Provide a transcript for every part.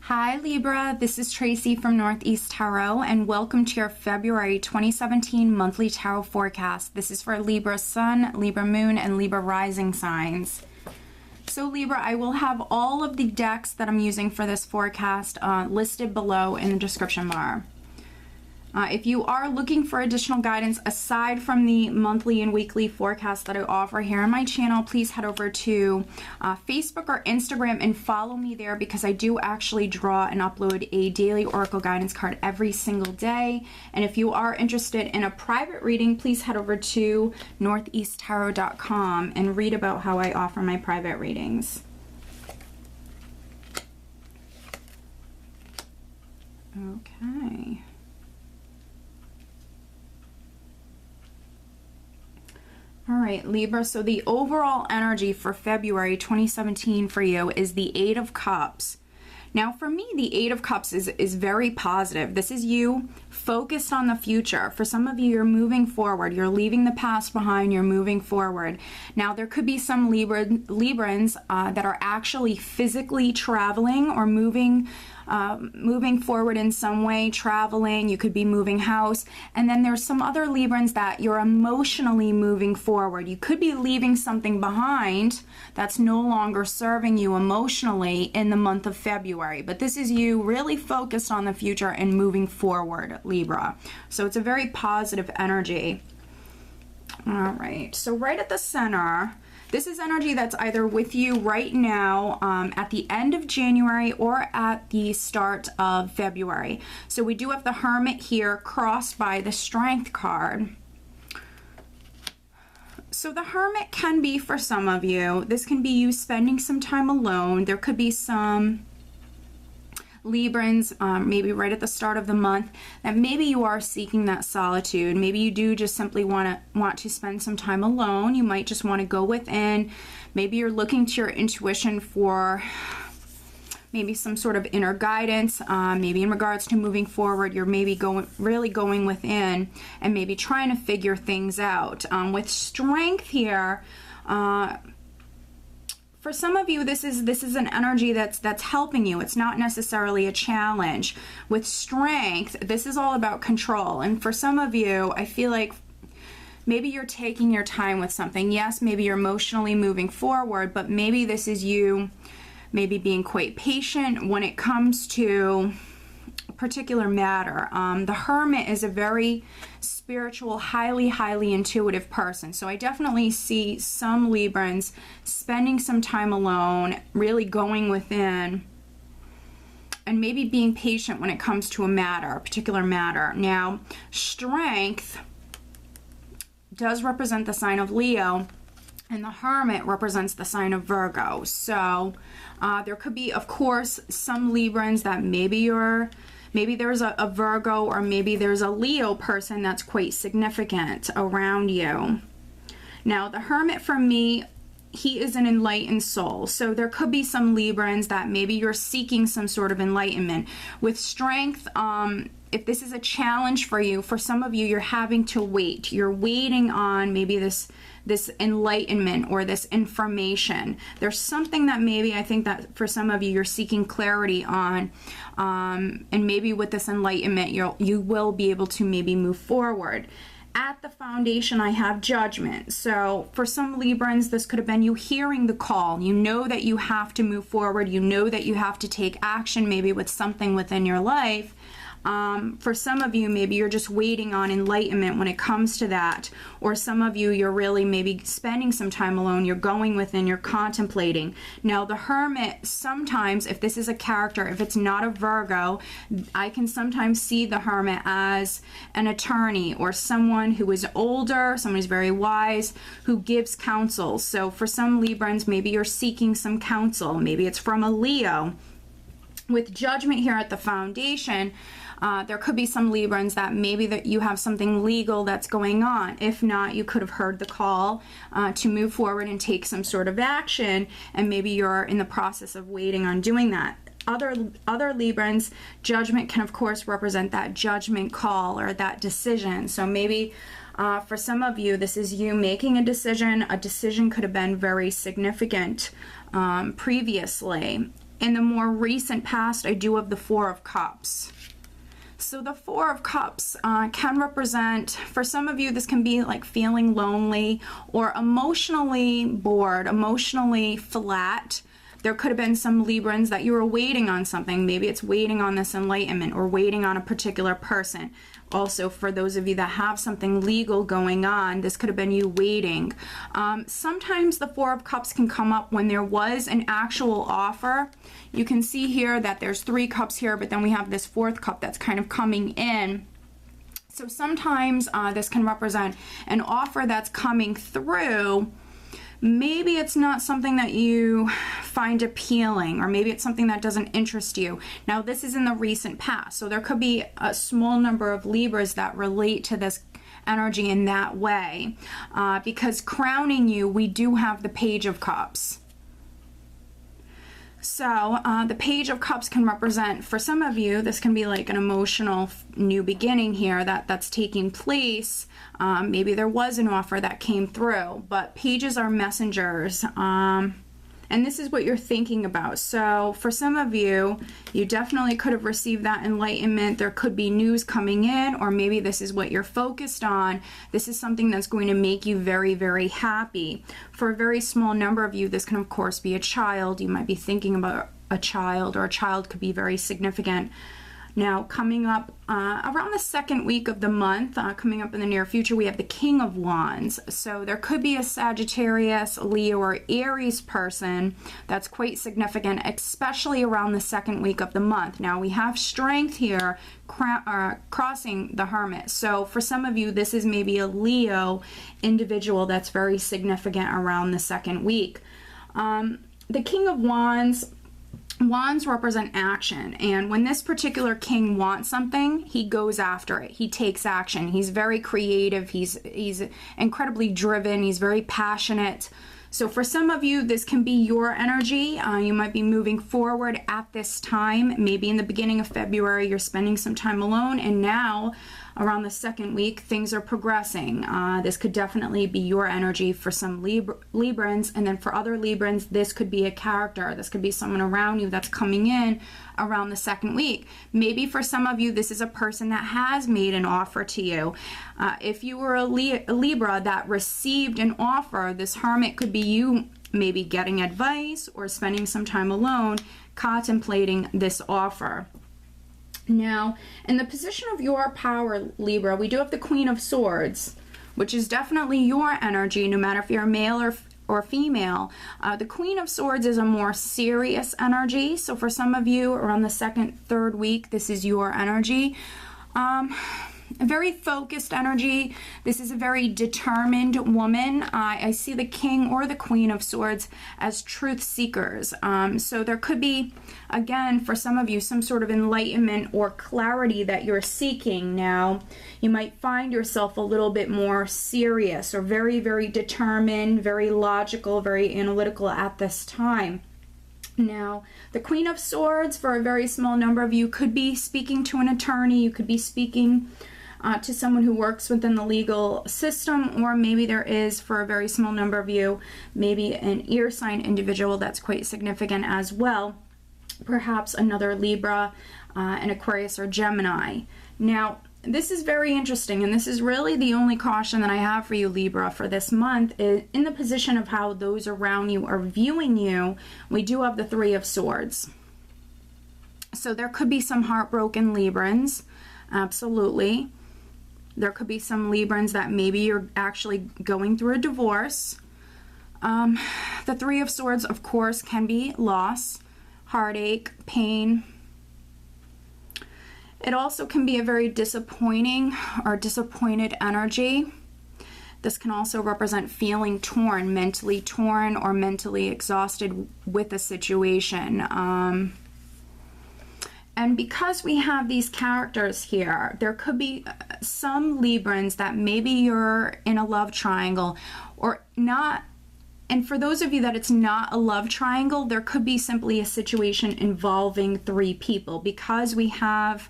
Hi Libra, this is Tracy from Northeast Tarot and welcome to your February 2017 monthly tarot forecast. This is for Libra Sun, Libra Moon, and Libra Rising signs. So Libra, I will have all of the decks that I'm using for this forecast listed below in the description bar. If you are looking for additional guidance aside from the monthly and weekly forecast that I offer here on my channel, please head over to Facebook or Instagram and follow me there, because I do actually draw and upload a daily oracle guidance card every single day. And if you are interested in a private reading, please head over to northeasttarot.com and read about how I offer my private readings. Okay. All right, Libra, so the overall energy for February 2017 for you is the Eight of Cups. Now, for me, the Eight of Cups is very positive. This is you focused on the future. For some of you, you're moving forward. You're leaving the past behind. You're moving forward. Now, there could be some Librans that are actually physically traveling or moving forward in some way, traveling. You could be moving house. And then there's some other Librans that you're emotionally moving forward. You could be leaving something behind that's no longer serving you emotionally in the month of February. But this is you really focused on the future and moving forward, Libra. So it's a very positive energy. All right, so right at the center, this is energy that's either with you right now at the end of January or at the start of February. So we do have the Hermit here crossed by the Strength card. So the Hermit can be, for some of you, this can be you spending some time alone. There could be some Librans, maybe right at the start of the month, that maybe you are seeking that solitude. Maybe you do just simply want to spend some time alone. You might just want to go within. Maybe you're looking to your intuition for maybe some sort of inner guidance. Maybe in regards to moving forward, you're maybe really going within and maybe trying to figure things out. With Strength here, for some of you, this is an energy that's helping you. It's not necessarily a challenge. With Strength, this is all about control. And for some of you, I feel like maybe you're taking your time with something. Yes, maybe you're emotionally moving forward, but maybe this is you maybe being quite patient when it comes to a particular matter. The Hermit is a very spiritual, highly intuitive person. So I definitely see some Librans spending some time alone, really going within, and maybe being patient when it comes to a particular matter. Now, Strength does represent the sign of Leo, and the Hermit represents the sign of Virgo. So there could be, of course, some Librans that maybe there's a Virgo or maybe there's a Leo person that's quite significant around you. Now, the Hermit for me, he is an enlightened soul. So there could be some Librans that maybe you're seeking some sort of enlightenment. With Strength, if this is a challenge for you, for some of you, you're having to wait. You're waiting on maybe this enlightenment or this information. There's something that maybe I think that for some of you, you're seeking clarity on. And maybe with this enlightenment, you will be able to maybe move forward. At the foundation, I have Judgment. So for some Librans, this could have been you hearing the call. You know that you have to move forward. You know that you have to take action maybe with something within your life. For some of you, maybe you're just waiting on enlightenment when it comes to that. Or some of you, you're really maybe spending some time alone. You're going within, you're contemplating. Now, the Hermit, sometimes, if this is a character, if it's not a Virgo, I can sometimes see the Hermit as an attorney or someone who is older, someone who's very wise, who gives counsel. So for some Librans, maybe you're seeking some counsel. Maybe it's from a Leo. With Judgment here at the foundation, there could be some Librans that maybe that you have something legal that's going on. If not, you could have heard the call to move forward and take some sort of action, and maybe you're in the process of waiting on doing that. Other Librans, Judgment can of course represent that judgment call or that decision. So maybe for some of you, this is you making a decision. A decision could have been very significant previously. in the more recent past, I do have the Four of Cups. So the Four of Cups can represent, for some of you, this can be like feeling lonely or emotionally bored, emotionally flat. There could have been some Librans that you were waiting on something. Maybe it's waiting on this enlightenment or waiting on a particular person. Also, for those of you that have something legal going on, this could have been you waiting. Sometimes the Four of Cups can come up when there was an actual offer. You can see here that there's 3 cups here, but then we have this 4th cup that's kind of coming in. So sometimes this can represent an offer that's coming through. Maybe it's not something that you find appealing, or maybe it's something that doesn't interest you. Now, this is in the recent past, so there could be a small number of Libras that relate to this energy in that way. Because crowning you, we do have the Page of Cups. So the Page of Cups can represent, for some of you, this can be like an emotional new beginning here that's taking place. Maybe there was an offer that came through, but pages are messengers. And this is what you're thinking about. So for some of you, you definitely could have received that enlightenment. There could be news coming in, or maybe this is what you're focused on. This is something that's going to make you very, very happy. For a very small number of you, this can of course be a child. You might be thinking about a child, or a child could be very significant. Now, coming up around the 2nd week of the month, coming up in the near future, we have the King of Wands. So there could be a Sagittarius, Leo, or Aries person that's quite significant, especially around the 2nd week of the month. Now, we have strength here crossing the Hermit. So for some of you, this is maybe a Leo individual that's very significant around the 2nd week. The King of Wands represent action, and when this particular king wants something, he goes after it. He takes action. He's very creative. He's incredibly driven. He's very passionate. So for some of you, this can be your energy. You might be moving forward at this time. Maybe in the beginning of February, you're spending some time alone, and now around the 2nd week, things are progressing. This could definitely be your energy for some Librans, and then for other Librans, this could be a character. This could be someone around you that's coming in around the 2nd week. Maybe for some of you, this is a person that has made an offer to you. If you were a Libra that received an offer, this Hermit could be you maybe getting advice or spending some time alone contemplating this offer. Now, in the position of your power, Libra, we do have the Queen of Swords, which is definitely your energy, no matter if you're male or female. The Queen of Swords is a more serious energy. So for some of you, around the 2nd, 3rd week, this is your energy. A very focused energy. This is a very determined woman. I see the King or the Queen of Swords as truth seekers. So there could be, again, for some of you, some sort of enlightenment or clarity that you're seeking. Now, you might find yourself a little bit more serious or very, very determined, very logical, very analytical at this time. Now, the Queen of Swords, for a very small number of you, could be speaking to an attorney. You could be speaking to someone who works within the legal system, or maybe there is, for a very small number of you, maybe an ear sign individual that's quite significant as well. Perhaps another Libra, an Aquarius, or Gemini. Now, this is very interesting, and this is really the only caution that I have for you, Libra, for this month. Is in the position of how those around you are viewing you, we do have the Three of Swords. So there could be some heartbroken Librans, absolutely. There could be some Librans that maybe you're actually going through a divorce. The Three of Swords, of course, can be loss, heartache, pain. It also can be a very disappointing or disappointed energy. This can also represent feeling torn, mentally torn, or mentally exhausted with a situation. And because we have these characters here, there could be some Librans that maybe you're in a love triangle or not. And for those of you that it's not a love triangle, there could be simply a situation involving 3 people, because we have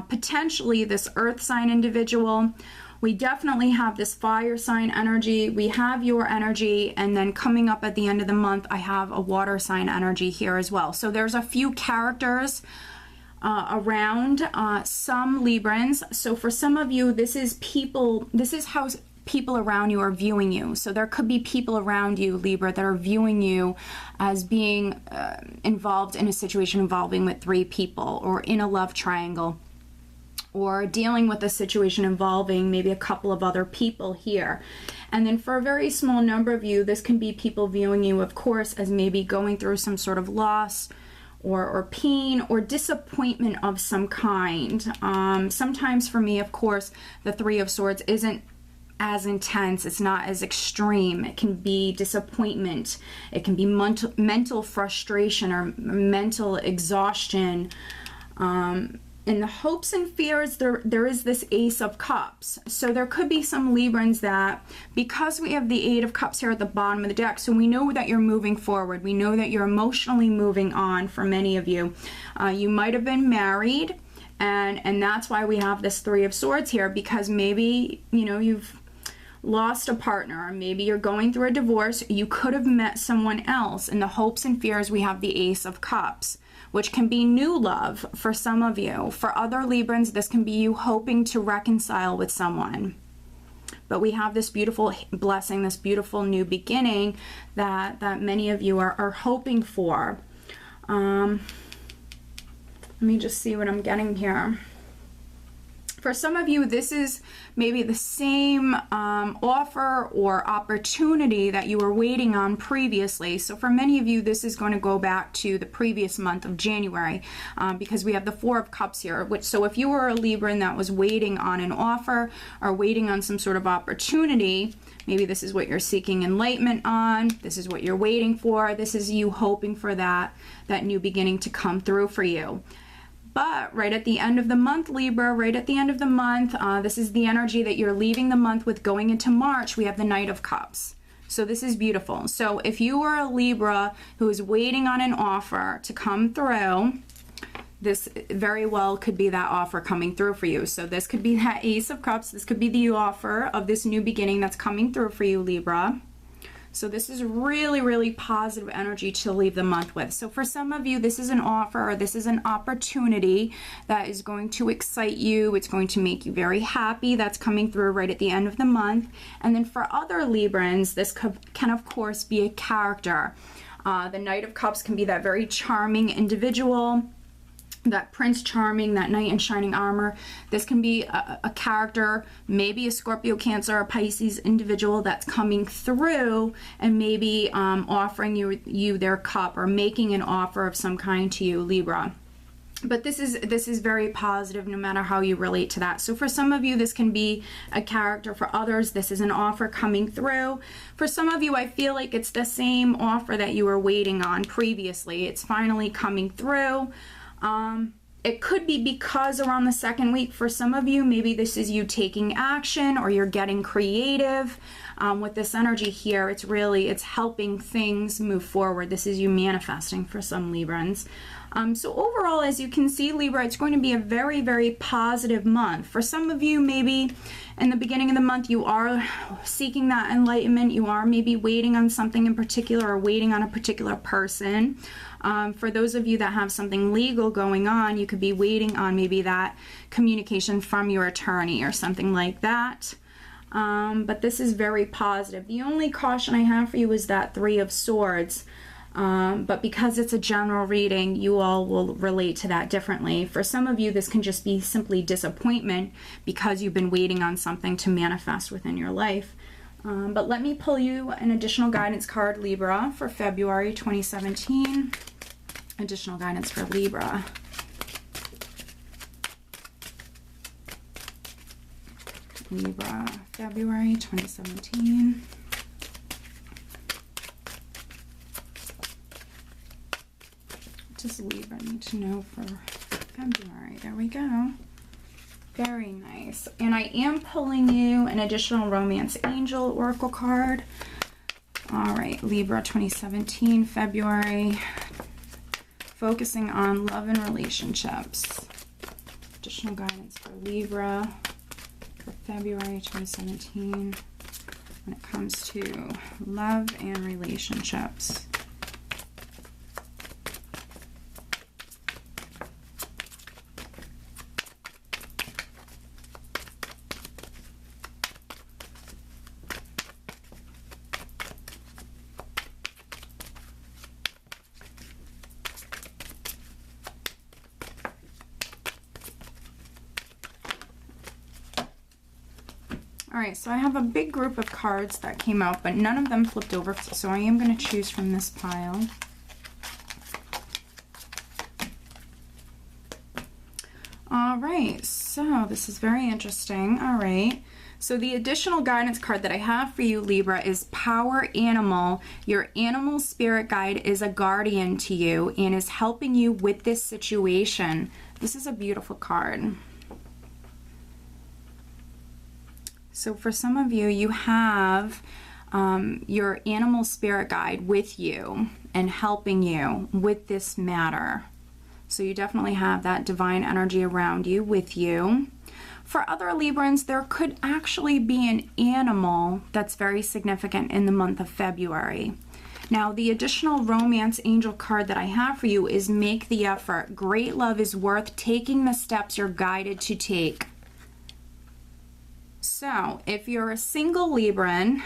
potentially this earth sign individual we definitely have this fire sign energy. We have your energy, and then coming up at the end of the month, I have a water sign energy here as well. So there's a few characters around some Librans. So for some of you, this is how people around you are viewing you. So there could be people around you, Libra, that are viewing you as being involved in a situation involving with 3 people, or in a love triangle, or dealing with a situation involving maybe a couple of other people here. And then for a very small number of you, this can be people viewing you, of course, as maybe going through some sort of loss or pain or disappointment of some kind. Sometimes for me, of course, the 3 of Swords isn't as intense, it's not as extreme. It can be disappointment, it can be mental frustration or mental exhaustion. In the hopes and fears, there is this Ace of Cups. So there could be some Librans that, because we have the 8 of Cups here at the bottom of the deck, so we know that you're moving forward. We know that you're emotionally moving on for many of you. You might have been married, and that's why we have this 3 of Swords here, because maybe, you know, you've lost a partner, or maybe you're going through a divorce. You could have met someone else. In the hopes and fears, we have the Ace of Cups, which can be new love for some of you. For other Librans, this can be you hoping to reconcile with someone. But we have this beautiful blessing, this beautiful new beginning that many of you are hoping for. Let me just see what I'm getting here. For some of you, this is maybe the same offer or opportunity that you were waiting on previously. So for many of you, this is going to go back to the previous month of January, because we have the 4 of Cups here. So if you were a Libran that was waiting on an offer or waiting on some sort of opportunity, maybe this is what you're seeking enlightenment on, this is what you're waiting for, this is you hoping for that new beginning to come through for you. But right at the end of the month, Libra, right at the end of the month, this is the energy that you're leaving the month with. Going into March, we have the Knight of Cups. So this is beautiful. So if you are a Libra who is waiting on an offer to come through, this very well could be that offer coming through for you. So this could be that Ace of Cups. This could be the offer of this new beginning that's coming through for you, Libra. So this is really, really positive energy to leave the month with. So for some of you, this is an offer, or this is an opportunity that is going to excite you. It's going to make you very happy. That's coming through right at the end of the month. And then for other Librans, this can of course be a character. The Knight of Cups can be that very charming individual, that Prince Charming, that knight in shining armor. This can be a character, maybe a Scorpio, Cancer, or Pisces individual that's coming through and maybe offering you their cup, or making an offer of some kind to you, Libra. But this is very positive no matter how you relate to that. So for some of you, this can be a character. For others, this is an offer coming through. For some of you, I feel like it's the same offer that you were waiting on previously. It's finally coming through. It could be because around the 2nd week, for some of you, maybe this is you taking action, or you're getting creative. With this energy here, it's helping things move forward. This is you manifesting for some Librans. So overall, as you can see, Libra, it's going to be a very, very positive month. For some of you, maybe in the beginning of the month, you are seeking that enlightenment. You are maybe waiting on something in particular, or waiting on a particular person. For those of you that have something legal going on, you could be waiting on maybe that communication from your attorney or something like that. But this is very positive. The only caution I have for you is that 3 of Swords. But because it's a general reading, you all will relate to that differently. For some of you, this can just be simply disappointment because you've been waiting on something to manifest within your life. But let me pull you an additional guidance card, Libra, for February 2017. Additional guidance for Libra. Libra, February 2017. What does Libra need to know for February? There we go. Very nice. And I am pulling you an additional Romance Angel Oracle card. All right, Libra 2017, February. Focusing on love and relationships. Additional guidance for Libra, for February 2017 when it comes to love and relationships. Alright, so I have a big group of cards that came out, but none of them flipped over, so I am going to choose from this pile. Alright, so this is very interesting. Alright, so the additional guidance card that I have for you, Libra, is Power Animal. Your animal spirit guide is a guardian to you and is helping you with this situation. This is a beautiful card. So for some of you, you have your animal spirit guide with you and helping you with this matter. So you definitely have that divine energy around you with you. For other Librans, there could actually be an animal that's very significant in the month of February. Now, the additional romance angel card that I have for you is Make the Effort. Great love is worth taking the steps you're guided to take. So, if you're a single Libran,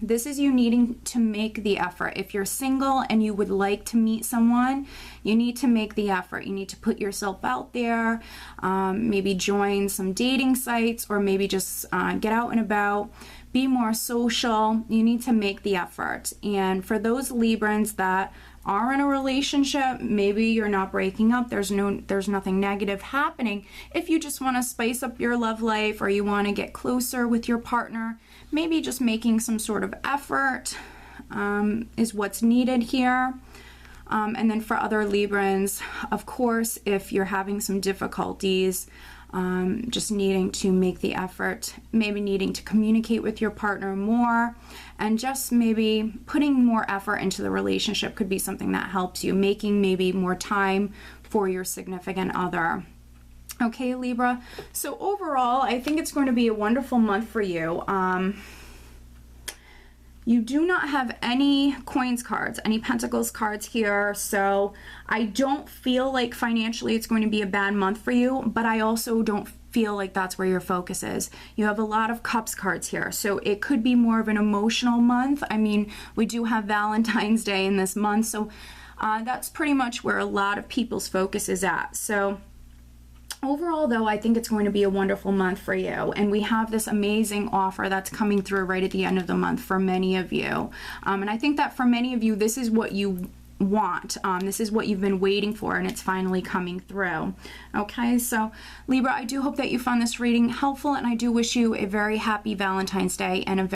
this is you needing to make the effort. If you're single and you would like to meet someone, you need to make the effort. You need to put yourself out there, maybe join some dating sites, or maybe just get out and about, be more social. You need to make the effort. And for those Librans that are in a relationship, maybe you're not breaking up, there's nothing negative happening. If you just want to spice up your love life, or you want to get closer with your partner, maybe just making some sort of effort is what's needed here. And then for other Librans, of course, if you're having some difficulties, just needing to make the effort, maybe needing to communicate with your partner more, and just maybe putting more effort into the relationship could be something that helps you, making maybe more time for your significant other. Okay, Libra, so overall, I think it's going to be a wonderful month for you. You do not have any coins cards, any pentacles cards here, so I don't feel like financially it's going to be a bad month for you, but I also don't feel like that's where your focus is. You have a lot of cups cards here, so it could be more of an emotional month. I mean, we do have Valentine's Day in this month, so that's pretty much where a lot of people's focus is at. So overall, though, I think it's going to be a wonderful month for you, and we have this amazing offer that's coming through right at the end of the month for many of you. And I think that for many of you, this is what you want. This is what you've been waiting for, and it's finally coming through. Okay, so Libra, I do hope that you found this reading helpful, and I do wish you a very happy Valentine's Day and a